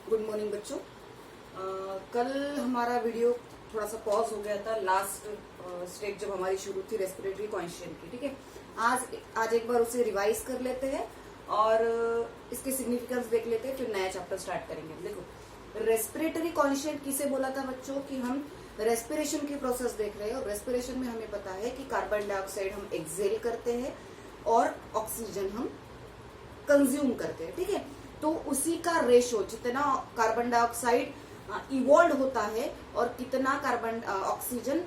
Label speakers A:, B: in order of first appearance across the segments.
A: Good morning बच्चों। कल हमारा वीडियो थोड़ा सा पॉज हो गया था, लास्ट स्टेज जब हमारी शुरू थी रेस्पिरेटरी कॉन्शियस की। ठीक है, आज एक बार उसे रिवाइज कर लेते हैं और इसके सिग्निफिकेंस देख लेते हैं, फिर नया चैप्टर स्टार्ट करेंगे। देखो, रेस्पिरेटरी कॉन्शियस किसे बोला था बच्चों कि हम रेस्पिरेशन की प्रोसेस देख रहे हैं और रेस्पिरेशन में हमें पता है कि कार्बन डाइऑक्साइड हम एक्सेल करते हैं और ऑक्सीजन हम कंज्यूम करते हैं। ठीक है, तो उसी का रेशो जितना कार्बन डाइऑक्साइड इवॉल्व होता है और कितना कार्बन ऑक्सीजन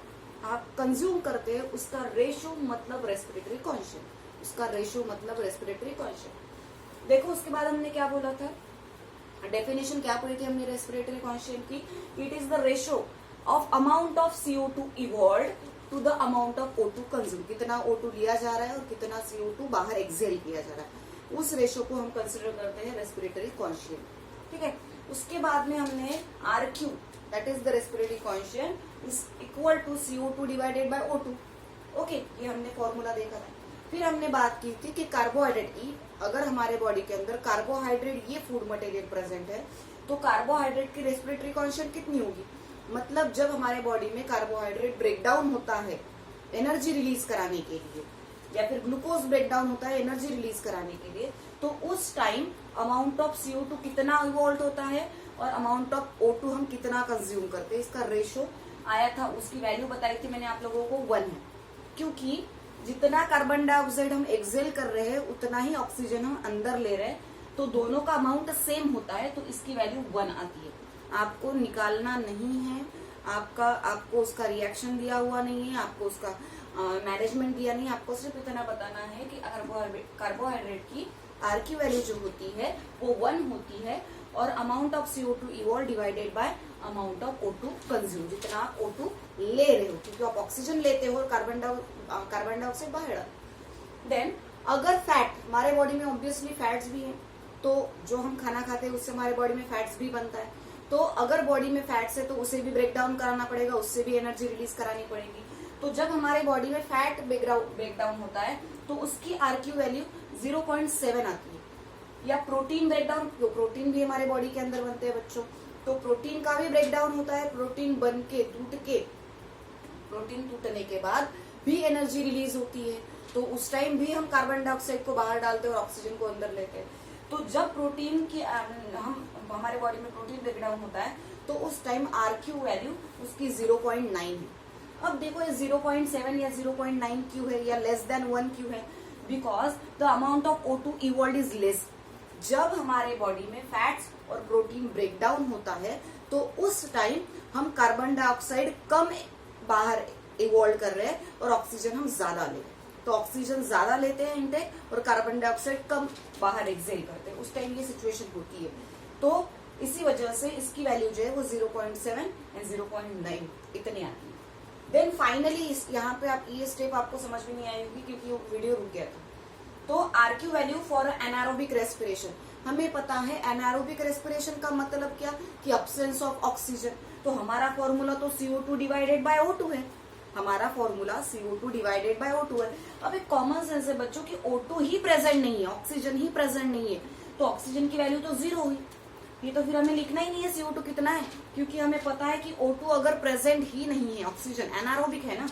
A: आप कंज्यूम करते हैं, उसका रेशो मतलब रेस्पिरेटरी कॉन्शियस। उसका रेशो मतलब रेस्पिरेटरी कॉन्शियस। देखो, उसके बाद हमने क्या बोला था, डेफिनेशन क्या पढ़ी थी हमने रेस्पिरेटरी कॉन्शियस की। It is the ratio of amount of CO2 evolve to the amount of O2 consume. कितना O2 लिया जा रहा है और कितना CO2 बाहर एक्सेल किया जा रहा है, उस रेशो को हम कंसिडर करते हैं रेस्पिरेटरी कॉन्शियस। ठीक है, उसके बाद में हमने RQ, that is the respiratory quotient, is equal to CO2 divided by O2। Okay, ये हमने फॉर्मूला देखा था। फिर हमने बात की थी कि कार्बोहाइड्रेट की, अगर हमारे बॉडी के अंदर कार्बोहाइड्रेट ये फूड मटेरियल प्रेजेंट है तो कार्बोहाइड्रेट की रेस्पिरेटरी कॉन्शियस कितनी होगी। मतलब जब हमारे बॉडी में कार्बोहाइड्रेट ब्रेकडाउन होता है एनर्जी रिलीज कराने के लिए, या फिर ग्लूकोज ब्रेकडाउन होता है एनर्जी रिलीज कराने के लिए, तो उस टाइम अमाउंट ऑफ CO2 कितना इवॉल्व होता है और अमाउंट ऑफ O2 हम कितना कंज्यूम करते हैं, इसका रेशो आया था। उसकी वैल्यू बताई थी मैंने आप लोगों को 1 है, क्योंकि जितना कार्बन डाइऑक्साइड हम एक्सेल कर रहे हैं उतना ही ऑक्सीजन हम अंदर ले रहे हैं, तो दोनों का अमाउंट सेम होता है, तो इसकी वैल्यू 1 आती है। आपको निकालना नहीं है, आपको उसका रिएक्शन दिया हुआ नहीं है, आपको उसका मैनेजमेंट दिया नहीं, आपको सिर्फ इतना बताना है कि कार्बोहाइड्रेट की RQ वैल्यू जो होती है वो 1 होती है और amount of CO2 evolve divided by amount of O2 consume. जितना आप O2 ले रहे हो, क्योंकि आप ऑक्सीजन लेते हो और कार्बन डाइऑक्साइड बाहर। देन अगर फैट, हमारे बॉडी में ऑब्वियसली फैट्स भी है, तो जो हम खाना खाते हैं उससे हमारे बॉडी में फैट्स भी बनता है, तो अगर बॉडी में फैट्स है तो उसे भी ब्रेक डाउन कराना पड़ेगा, उससे भी एनर्जी रिलीज करानी पड़ेगी। तो जब हमारे बॉडी में फैट ब्रेकडाउन होता है तो उसकी RQ वैल्यू 0.7 आती है। या प्रोटीन ब्रेकडाउन, प्रोटीन भी हमारे बॉडी के अंदर बनते हैं बच्चों, तो प्रोटीन का भी ब्रेकडाउन होता है। प्रोटीन टूटने के बाद भी एनर्जी रिलीज होती है, तो उस टाइम भी हम कार्बन डाइऑक्साइड को बाहर डालते हैं और ऑक्सीजन को अंदर लेते हैं। तो जब प्रोटीन की हमारे बॉडी में प्रोटीन ब्रेकडाउन होता है तो उस टाइम RQ वैल्यू उसकी 0.9 है। अब देखो, ये 0.7 या 0.9 क्यों है या लेस देन 1 क्यों है? Because the amount of O2 evolve is less. जब हमारे बॉडी में फैट्स और प्रोटीन ब्रेकडाउन होता है तो उस टाइम हम कार्बन डाइऑक्साइड कम बाहर इवॉल्व कर रहे हैं और ऑक्सीजन हम ज्यादा ले रहे हैं। तो ऑक्सीजन ज्यादा लेते हैं इनटेक और कार्बन डाइऑक्साइड कम बाहर एक्सेल करते हैं, उस टाइम ये सिचुएशन होती है। तो इसी वजह से इसकी वैल्यू जो है वो 0.7 एंड 0.9 इतनी आती है। देन फाइनली यहाँ पे आप ये स्टेप आपको समझ में नहीं आई होगी क्योंकि वो वीडियो रुक गया था। तो RQ value for anaerobic respiration, हमें पता है एनारोबिक रेस्पिरेशन का मतलब क्या कि अब्सेंस ऑफ ऑक्सीजन। तो हमारा फॉर्मूला तो CO2 डिवाइडेड बाय O2 है, हमारा formula CO2 divided by O2 है। अब एक कॉमन सेंस है बच्चों कि O2 ही प्रेजेंट नहीं है, ऑक्सीजन ही प्रेजेंट नहीं है, तो ऑक्सीजन की वैल्यू तो 0 हुई। ये तो फिर हमें लिखना ही नहीं है CO2 कितना है, क्योंकि हमें पता है कि O2 अगर प्रेजेंट ही नहीं है, ऑक्सीजन एनारोबिक है ना,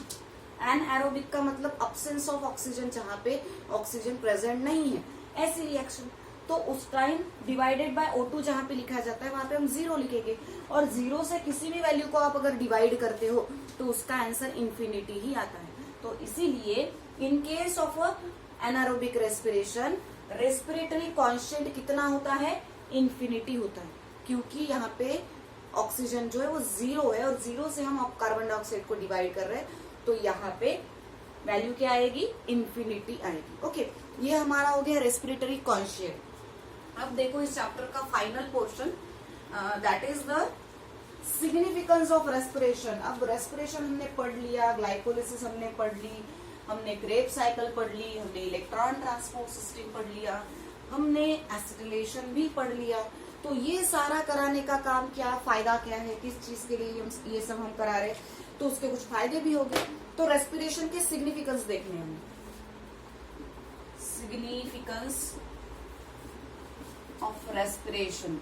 A: एनएरोबिक का मतलब अब्सेंस ऑफ ऑक्सीजन, जहां पे ऑक्सीजन प्रेजेंट नहीं है, ऐसी रिएक्शन। तो उस टाइम डिवाइडेड बाय O2 जहां पे लिखा जाता है वहां पे हम 0 लिखेंगे, और 0 से किसी भी वैल्यू को आप अगर डिवाइड करते हो तो उसका आंसर इंफिनिटी ही आता है। तो इसीलिए in case of anaerobic respiration respiratory constant कितना होता है, इंफिनिटी होता है, क्योंकि यहाँ पे ऑक्सीजन जो है वो 0 है और 0 से हम कार्बन डाइऑक्साइड को डिवाइड कर रहे हैं, तो यहाँ पे वैल्यू क्या आएगी, इंफिनिटी आएगी। ओके, ये हमारा हो गया रेस्पिरेटरी कॉन्शियस। अब देखो इस चैप्टर का final portion, that is the significance of respiration. अब रेस्पिरेशन हमने पढ़ लिया, ग्लाइकोलिसिस हमने पढ़ ली, हमने क्रेब्स साइकिल पढ़ ली, हमने इलेक्ट्रॉन ट्रांसपोर्ट सिस्टम पढ़ लिया, हमने एसिटिलेशन भी पढ़ लिया। तो ये सारा कराने का काम क्या, फायदा क्या है, किस चीज के लिए हम ये सब हम करा रहे, तो उसके कुछ फायदे भी हो गए। तो रेस्पिरेशन के सिग्निफिकेंस देखने हमें, significance of respiration.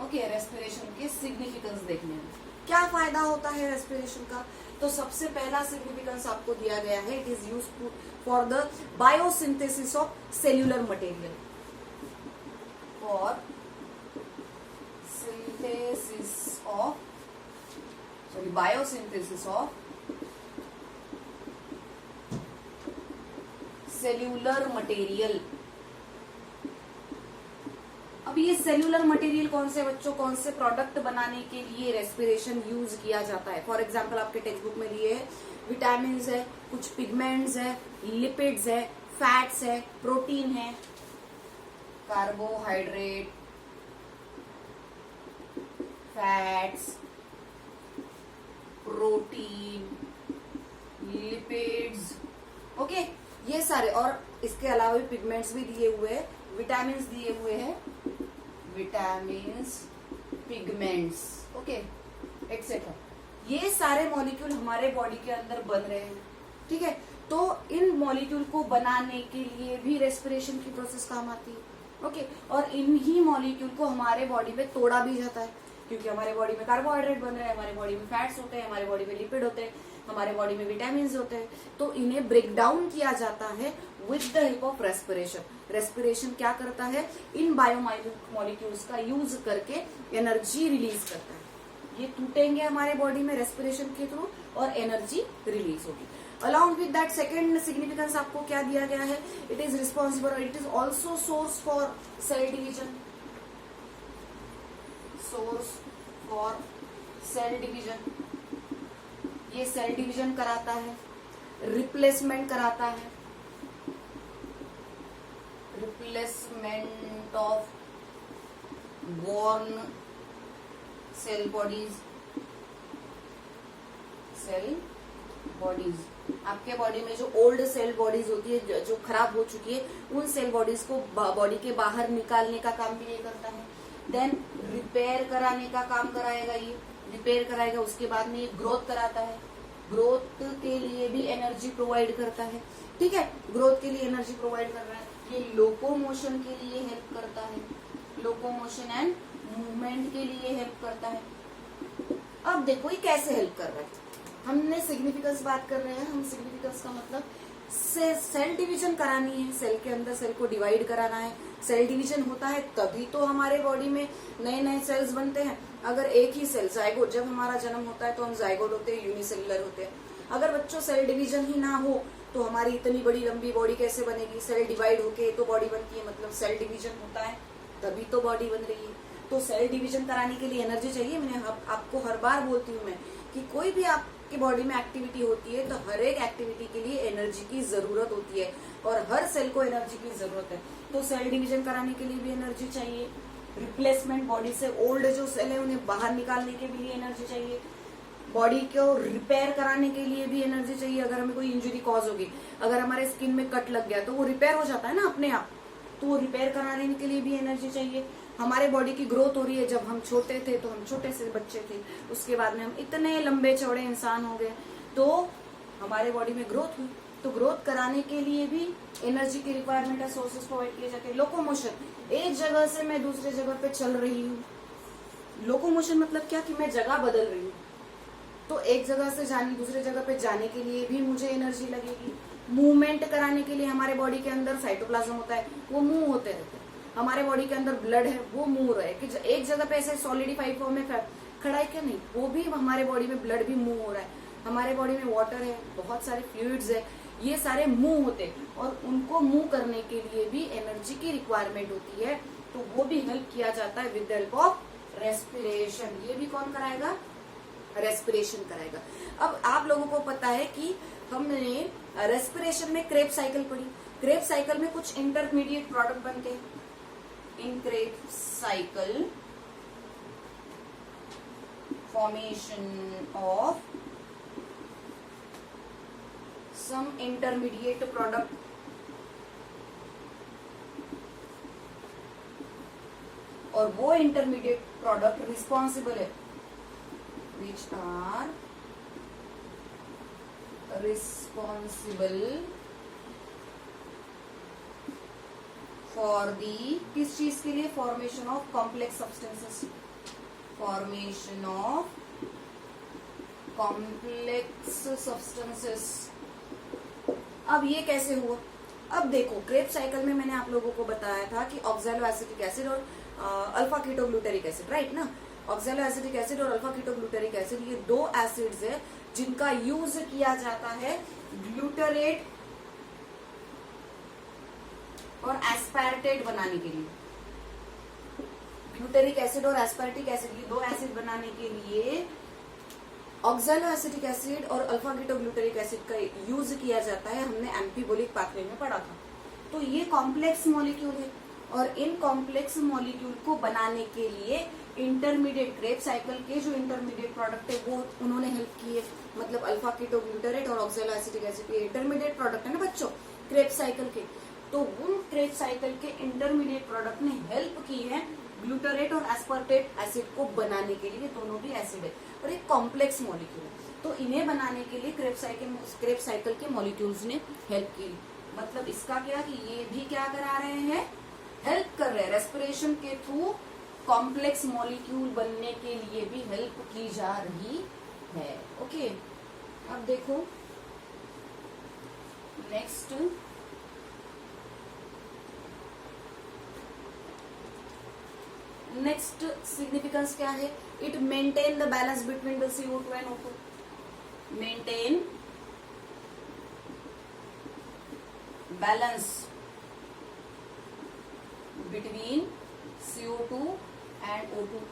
A: Okay, respiration के सिग्निफिकेंस देखने में क्या फायदा होता है रेस्पिरेशन का। तो सबसे पहला सिग्निफिकेंस आपको दिया गया है, it is useful for the biosynthesis of cellular material, for synthesis of biosynthesis of cellular material. अब ये सेल्यूलर मटेरियल कौन से बच्चों, कौन से प्रोडक्ट बनाने के लिए रेस्पिरेशन यूज किया जाता है। फॉर एग्जांपल आपके टेक्स्ट बुक में दिए है, विटामिन है, कुछ पिगमेंट्स है, लिपिड्स है, फैट्स है, प्रोटीन है, carbohydrate, fats, protein, lipids, okay, ये सारे, और इसके अलावा भी पिगमेंट्स भी दिए हुए हैं, विटामिन दिए हुए हैं, विटामिन्स, पिगमेंट्स, ओके, एक्सेट्रा। ये सारे मॉलिक्यूल हमारे बॉडी के अंदर बन रहे हैं, ठीक है। तो इन मॉलिक्यूल को बनाने के लिए भी रेस्पिरेशन की प्रोसेस काम आती है, ओके। और इन ही मॉलिक्यूल को हमारे बॉडी में तोड़ा भी जाता है, क्योंकि हमारे बॉडी में कार्बोहाइड्रेट बन रहे हैं, हमारे बॉडी में फैट्स होते हैं, हमारे बॉडी में लिपिड होते हैं, हमारे बॉडी में विटामिन होते हैं। तो इन्हें ब्रेक डाउन किया जाता है with the help of respiration. Respiration क्या करता है, इन बायोमॉलिक्यूल्स का यूज करके एनर्जी रिलीज करता है। ये टूटेंगे हमारे बॉडी में रेस्पिरेशन के थ्रू और एनर्जी रिलीज होगी। Along with that second significance आपको क्या दिया गया है, it is responsible, it is also source for cell division, source for cell division. ये सेल डिवीजन कराता है, रिप्लेसमेंट कराता है, replacement of worn cell bodies, cell bodies. आपके बॉडी में जो ओल्ड सेल बॉडीज होती है, जो खराब हो चुकी है, उन सेल बॉडीज को बॉडी के बाहर निकालने का काम भी ये करता है। देन रिपेयर कराने का काम कराएगा, ये रिपेयर कराएगा। उसके बाद में ये ग्रोथ कराता है, ग्रोथ के लिए भी एनर्जी प्रोवाइड करता है, ठीक है। ग्रोथ के लिए एनर्जी प्रोवाइड कर रहा है। ये लोकोमोशन के लिए हेल्प करता है, लोकोमोशन एंड मूवमेंट के लिए हेल्प करता है। अब देखो ये कैसे हेल्प कर रहा है। हमने सिग्निफिकेंस बात कर रहे हैं, हम सिग्निफिकेंस का मतलब सेल डिवीजन करानी है, सेल के अंदर सेल को डिवाइड कराना है। सेल डिवीजन होता है तभी तो हमारे बॉडी में नए नए सेल्स बनते हैं। अगर एक ही सेल जायगोट, जब हमारा जन्म होता है तो हम जायगोट होते हैं, यूनिसेलुलर होते हैं। अगर बच्चों सेल डिवीजन ही ना हो तो हमारी इतनी बड़ी लंबी बॉडी कैसे बनेगी। सेल डिवाइड होके तो बॉडी बनती है, मतलब सेल डिवीजन होता है तभी तो बॉडी बन रही है। तो सेल डिवीजन कराने के लिए एनर्जी चाहिए। मैंने आपको हर बार बोलती हूँ मैं कि कोई भी आपकी बॉडी में एक्टिविटी होती है तो हर एक एक्टिविटी के लिए एनर्जी की जरूरत होती है और हर सेल को एनर्जी की जरूरत है। तो सेल डिवीजन कराने के लिए भी एनर्जी चाहिए, रिप्लेसमेंट बॉडी से ओल्ड जो सेल है उन्हें बाहर निकालने के लिए एनर्जी चाहिए, बॉडी को रिपेयर कराने के लिए भी एनर्जी चाहिए। अगर हमें कोई इंजरी कॉज होगी, अगर हमारे स्किन में कट लग गया तो वो रिपेयर हो जाता है ना अपने आप, तो वो रिपेयर कराने के लिए भी एनर्जी चाहिए। हमारे बॉडी की ग्रोथ हो रही है, जब हम छोटे थे तो हम छोटे से बच्चे थे, उसके बाद में हम इतने लंबे चौड़े इंसान हो गए, तो हमारे बॉडी में ग्रोथ हुई। तो ग्रोथ कराने के लिए भी एनर्जी की रिक्वायरमेंट है, सोर्सेस प्रोवाइड किए जाते हैं। लोकोमोशन, एक जगह से मैं दूसरे जगह पे चल रही हूँ। लोकोमोशन मतलब क्या, कि मैं जगह बदल रही हूँ, तो एक जगह से दूसरे जगह पे जाने के लिए भी मुझे एनर्जी लगेगी। मूवमेंट कराने के लिए हमारे बॉडी के अंदर साइटोप्लाज्म होता है, वो मूव होते रहते हैं। हमारे बॉडी के अंदर ब्लड है, वो मूव रहे कि एक जगह पे ऐसे सॉलिडिफाइड फॉर्म में खड़ा है क्या, नहीं, वो भी हमारे बॉडी में ब्लड भी मूव हो रहा है। हमारे बॉडी में वाटर है, बहुत सारे फ्लूइड्स है, ये सारे मूव होते हैं और उनको मूव करने के लिए भी एनर्जी की रिक्वायरमेंट होती है। तो वो भी हेल्प किया जाता है with the help of respiration. ये भी कौन कराएगा, रेस्पिरेशन कराएगा। अब आप लोगों को पता है कि हमने रेस्पिरेशन में क्रेब्स साइकिल पढ़ी। क्रेब्स साइकिल में कुछ इंटरमीडिएट प्रोडक्ट बनते हैं। In Krebs cycle formation of some intermediate product, और वो इंटरमीडिएट प्रोडक्ट रिस्पॉन्सिबल है, which are responsible for the, किस चीज के लिए, formation of complex substances. Formation of complex substances. अब ये कैसे हुआ? अब देखो, क्रेब्स साइकिल में मैंने आप लोगों को बताया था कि ऑक्सैलो एसिटिक एसिड और अल्फा कीटोग्लूटेरिक एसिड, राइट ना? ऑक्सैलो एसिटिक एसिड और अल्फा कीटोग्लूटेरिक एसिड, ये दो एसिड्स है जिनका यूज किया जाता है ग्लूटरेट और एस्पार्टेट बनाने के लिए। ग्लूटेरिक एसिड और एस्पार्टिक एसिड, ये दो एसिड बनाने के लिए ऑक्सैलो एसिटिक एसिड और अल्फा कीटोग्लूटेरिक एसिड का यूज किया जाता है। हमने एम्फीबोलिक पाथवे में पढ़ा था। तो ये कॉम्प्लेक्स मॉलिक्यूल है और इन कॉम्प्लेक्स मॉलिक्यूल को बनाने के लिए इंटरमीडिएट क्रेब्स साइकिल के जो इंटरमीडिएट प्रोडक्ट है वो उन्होंने हेल्प किए। मतलब अल्फा कीटोग्लूटेरेट और ऑक्सैलो एसिटिक एसिड के इंटरमीडिएट प्रोडक्ट है ना बच्चों क्रेब्स साइकिल के, तो उन क्रेब्स साइकिल के इंटरमीडिएट प्रोडक्ट ने हेल्प की है ग्लूटरेट और एस्पार्टेट एसिड को बनाने के लिए। दोनों भी एसिड है और एक कॉम्प्लेक्स मॉलिक्यूल है, तो इन्हें बनाने के लिए क्रेब्स साइकिल के मॉलिक्यूल्स ने हेल्प की। मतलब इसका क्या कि ये भी क्या करा रहे हैं, हेल्प कर रहे हैं। रेस्पिरेशन के थ्रू कॉम्प्लेक्स मॉलिक्यूल बनने के लिए भी हेल्प की जा रही है। ओके, अब देखो नेक्स्ट, नेक्स्ट सिग्निफिकेंस क्या है? It maintain the balance between the CO2 and O2। Maintain balance between CO2 and O2।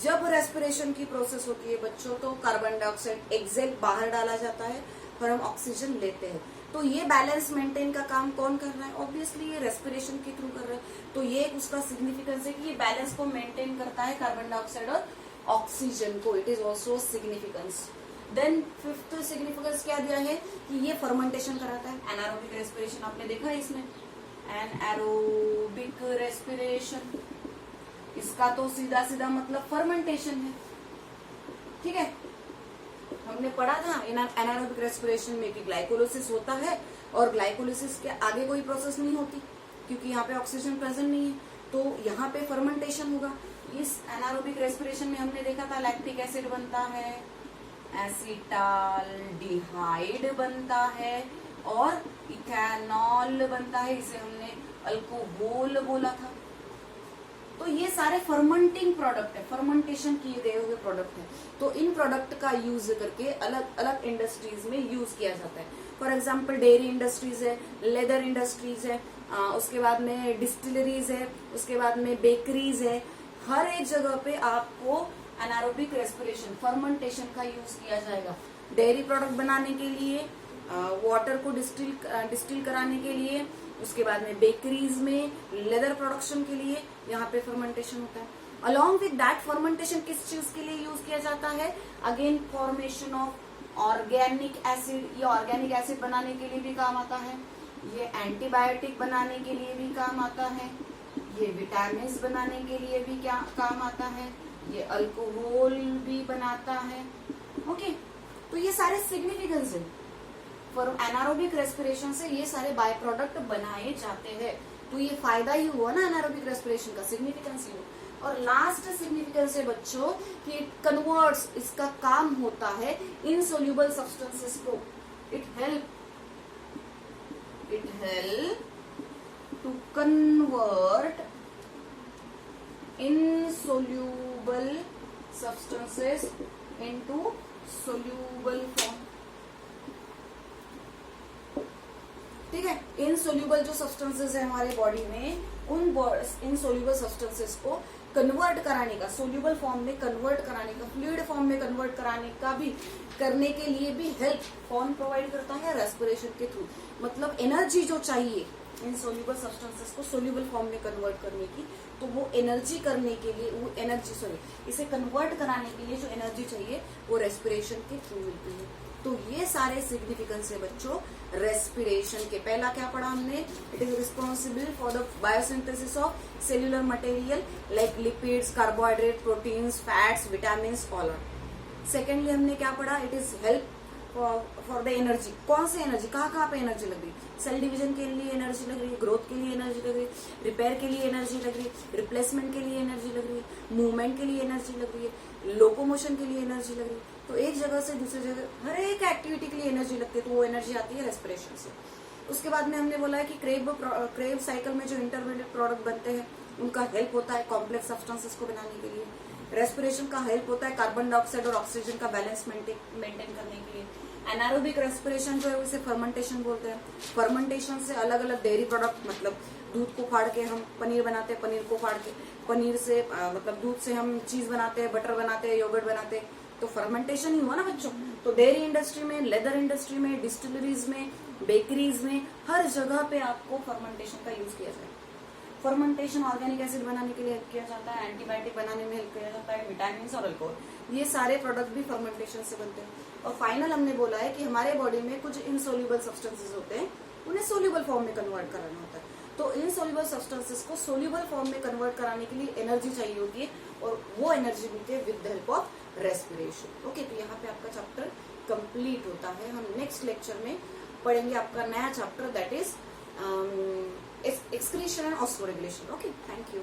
A: जब रेस्पिरेशन की प्रोसेस होती है बच्चों तो कार्बन डाइऑक्साइड एक्सेल बाहर डाला जाता है और हम ऑक्सीजन लेते हैं। तो ये बैलेंस मेंटेन का काम कौन कर रहा है? ऑब्वियसली ये रेस्पिरेशन के थ्रू कर रहा है। तो ये उसका सिग्निफिकेंस है कि ये बैलेंस को मेंटेन करता है कार्बन डाइऑक्साइड और ऑक्सीजन को। It is also significance. Then fifth significance क्या दिया है कि ये फर्मेंटेशन कराता है। एनारोबिक रेस्पिरेशन आपने देखा है इसमें, एनारोबिक रेस्पिरेशन, इसका तो सीधा सीधा मतलब फर्मेंटेशन है। ठीक है, हमने पढ़ा था एनारोबिक रेस्पिरेशन में कि ग्लाइकोलिसिस होता है और ग्लाइकोलिसिस के आगे कोई प्रोसेस नहीं होती क्योंकि यहाँ पे ऑक्सीजन प्रेजेंट नहीं है, तो यहाँ पे फर्मेंटेशन होगा। इस एनारोबिक रेस्पिरेशन में हमने देखा था लैक्टिक एसिड बनता है, एसिटाल्डिहाइड बनता है और इथेनॉल बनता है, इसे हमने अल्कोहल बोला था। तो ये सारे फर्मेंटिंग प्रोडक्ट है, फर्मेंटेशन किए गए हुए प्रोडक्ट है। तो इन प्रोडक्ट का यूज करके अलग अलग इंडस्ट्रीज में यूज किया जाता है। फॉर एग्जांपल डेयरी इंडस्ट्रीज है, लेदर इंडस्ट्रीज है, उसके बाद में डिस्टिलरीज है, उसके बाद में बेकरीज है। हर एक जगह पे आपको एनारोबिक रेस्पिरेशन फर्मेंटेशन का यूज किया जाएगा। डेयरी प्रोडक्ट बनाने के लिए, वाटर को डिस्टिल कराने के लिए, उसके बाद में बेकरीज में लेदर प्रोडक्शन के लिए यहाँ पे फर्मेंटेशन होता है। अलॉन्ग विद दैट फर्मेंटेशन किस चीज के लिए यूज किया जाता है? Again formation of organic acid. ये ऑर्गेनिक एसिड बनाने के लिए भी काम आता है, ये एंटीबायोटिक बनाने के लिए भी काम आता है, ये विटामिन बनाने के लिए भी क्या काम आता है, ये अल्कोहल भी बनाता है। ओके, तो ये सारे सिग्निफिकेंस है। फॉर एनारोबिक रेस्पिरेशन से ये सारे बाय प्रोडक्ट बनाए जाते हैं। तो ये फायदा ही हुआ ना एनारोबिक रेस्पिरेशन का, सिग्निफिकेंस ही हुआ। और लास्ट सिग्निफिकेंस है बच्चों कि इट कन्वर्ट्स, इसका काम होता है इनसोल्यूबल सब्सटेंसेस को। It help to convert insoluble substances into soluble form. ठीक है, इनसोल्यूबल जो सब्सटेंसेस है हमारे बॉडी में, उन इनसोल्यूबल सब्सटेंसेस को कन्वर्ट कराने का, सोल्यूबल फॉर्म में कन्वर्ट कराने का, फ्लूइड फॉर्म में कन्वर्ट कराने का भी, करने के लिए भी हेल्प कौन प्रोवाइड करता है? रेस्पिरेशन के थ्रू। मतलब एनर्जी जो चाहिए इनसोल्यूबल सब्सटेंसेस को सोल्यूबल फॉर्म में कन्वर्ट करने की, तो वो एनर्जी करने के लिए, वो एनर्जी इसे कन्वर्ट कराने के लिए जो एनर्जी चाहिए वो रेस्पिरेशन के थ्रू मिलती है। तो ये सारे सिग्निफिकेंस है बच्चों रेस्पिरेशन के। पहला क्या पढ़ा हमने? It is responsible for the biosynthesis of cellular material like lipids, carbohydrate, proteins, fats, vitamins, all are. Secondly हमने क्या पढ़ा? It is help for the energy. कौन सी एनर्जी, कहाँ पे एनर्जी लग रही है? सेल डिवीजन के लिए एनर्जी लग रही है, ग्रोथ के लिए एनर्जी लग रही है, रिपेयर के लिए एनर्जी लग रही है, रिप्लेसमेंट के लिए एनर्जी लग रही है, मूवमेंट के लिए एनर्जी लग रही है, लोकोमोशन के लिए एनर्जी लग रही है। तो एक जगह से दूसरी जगह हर एक एक्टिविटी के लिए एनर्जी लगती है, तो वो एनर्जी आती है रेस्पिरेशन से। उसके बाद में हमने बोला है कि क्रेब साइकिल में जो इंटरमीडिएट प्रोडक्ट बनते हैं उनका हेल्प होता है कॉम्प्लेक्स सब्सटेंसेस को बनाने के लिए। रेस्पिरेशन का हेल्प होता है कार्बन डाइऑक्साइड और ऑक्सीजन का बैलेंस मेंटेन करने के लिए। एनारोबिक रेस्पिरेशन जो है उसे फर्मेंटेशन बोलते हैं। फर्मेंटेशन से अलग अलग डेयरी प्रोडक्ट, मतलब दूध को फाड़ के हम पनीर बनाते हैं, पनीर को फाड़ के पनीर से मतलब दूध से हम चीज बनाते हैं, बटर बनाते हैं, योगर्ट बनाते हैं, तो फर्मेंटेशन ही हुआ ना बच्चों। तो डेयरी इंडस्ट्री में, लेदर इंडस्ट्री में, डिस्टिलरीज में, बेकरीज में, हर जगह पे आपको फर्मेंटेशन का यूज किया जाए। फर्मेंटेशन ऑर्गेनिक एसिड बनाने के लिए हेल्प किया जाता है, एंटीबायोटिक बनाने में हेल्प किया जाता है, विटामिन और अल्कोहल, ये सारे प्रोडक्ट भी फर्मेंटेशन से बनते हैं। और फाइनल हमने बोला है कि हमारे बॉडी में कुछ इनसोल्यूबल सब्सटेंसेस होते हैं, उन्हें सोल्यूबल फॉर्म में कन्वर्ट कराना होता है। तो इनसोल्यूबल सब्सटेंसेस को सोल्यूबल फॉर्म में कन्वर्ट कराने के लिए एनर्जी चाहिए होती है, और वो एनर्जी मिलती है with the help of respiration. Okay, तो यहाँ पे आपका चैप्टर कंप्लीट होता है। हम नेक्स्ट लेक्चर में पढ़ेंगे आपका नया chapter, that is excretion and osmoregulation. Okay, thank you.